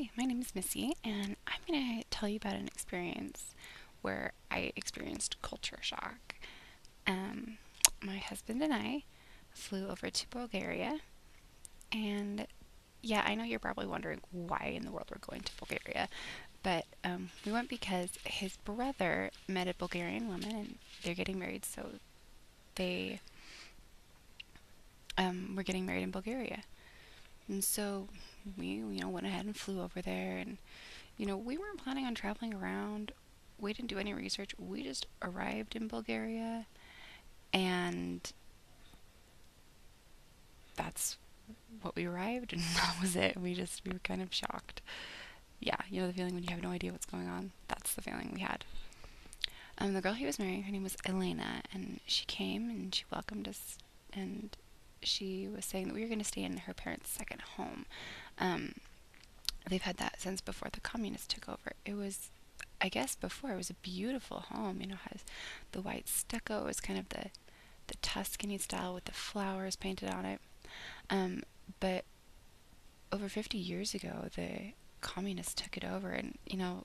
Hi, my name is Missy, and I'm going to tell you about an experience where I experienced culture shock. Um, my husband and I flew over to Bulgaria, and yeah, I know you're probably wondering why in the world we're going to Bulgaria, but we went because his brother met a Bulgarian woman, and they're getting married, so they were getting married in Bulgaria. And so we went ahead and flew over there, and we weren't planning on traveling around. We didn't do any research. We just arrived in Bulgaria, and that's what we arrived, and that was it. We were kind of shocked. Yeah, the feeling when you have no idea what's going on. That's the feeling we had. The girl he was marrying, her name was Elena, and she came and she welcomed us, and she was saying that we were going to stay in her parents' second home. Um, they've had that since before the communists took over. It was, I guess, before it was a beautiful home. Has the white stucco. It's kind of the Tuscany style with the flowers painted on it. Um, but over 50 years ago, the communists took it over, and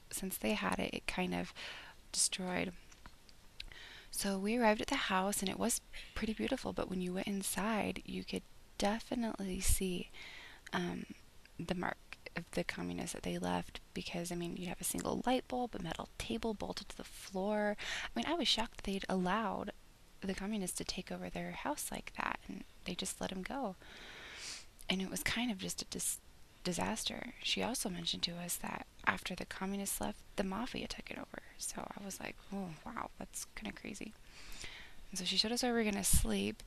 since they had it, it kind of destroyed. So we arrived at the house, and it was pretty beautiful. But when you went inside, you could definitely see um, the mark of the communists that they left, because you'd have a single light bulb, a metal table bolted to the floor. I was shocked that they'd allowed the communists to take over their house like that, and they just let them go. And it was kind of just a disaster. She also mentioned to us that after the communists left, the mafia took it over. So I was like, oh wow, that's kind of crazy. And so she showed us where we were going to sleep,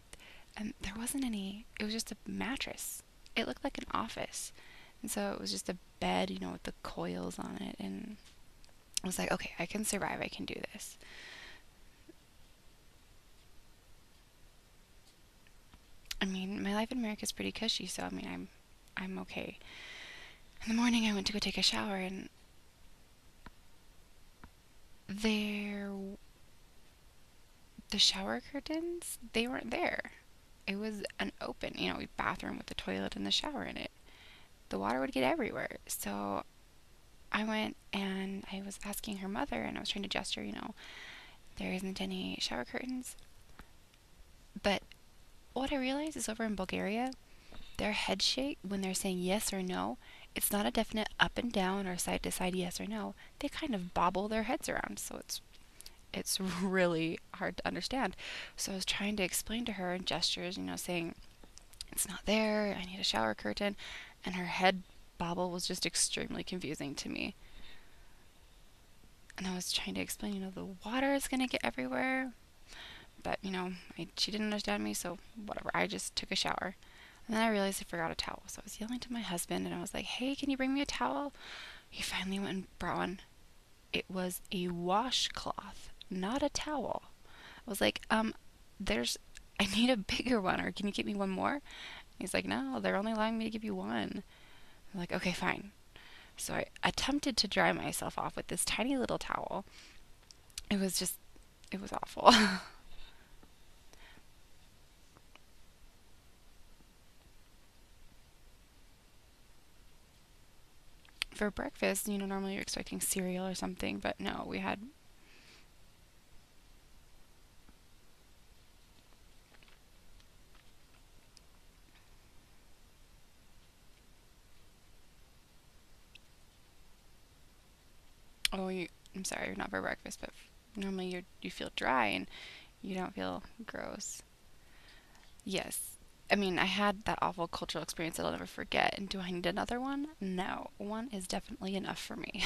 and there wasn't any, it was just a mattress. It looked like an office. And so it was just a bed, with the coils on it. And I was like, okay, I can survive. I can do this. My life in America is pretty cushy, so I'm okay. In the morning, I went to go take a shower, and there, the shower curtains, they weren't there. It was an open, bathroom with the toilet and the shower in it. The water would get everywhere. So I went and I was asking her mother, and I was trying to gesture, there isn't any shower curtains. But what I realized is over in Bulgaria, their head shake when they're saying yes or no, it's not a definite up and down or side to side yes or no. They kind of bobble their heads around, so it's really hard to understand. So I was trying to explain to her in gestures, saying it's not there, I need a shower curtain, and her head bobble was just extremely confusing to me. And I was trying to explain, the water is going to get everywhere, but she didn't understand me, so whatever. I just took a shower. And then I realized I forgot a towel, so I was yelling to my husband, and I was like, hey, can you bring me a towel? He finally went and brought one. It was a washcloth, not a towel. I was like, I need a bigger one, or can you get me one more? He's like, no, they're only allowing me to give you one. I'm like, okay, fine. So I attempted to dry myself off with this tiny little towel. It was awful. For breakfast, normally you're expecting cereal or something, but no, we had. Oh, I'm sorry, not for breakfast, but normally you feel dry and you don't feel gross. Yes. I had that awful cultural experience that I'll never forget. And do I need another one? No. One is definitely enough for me.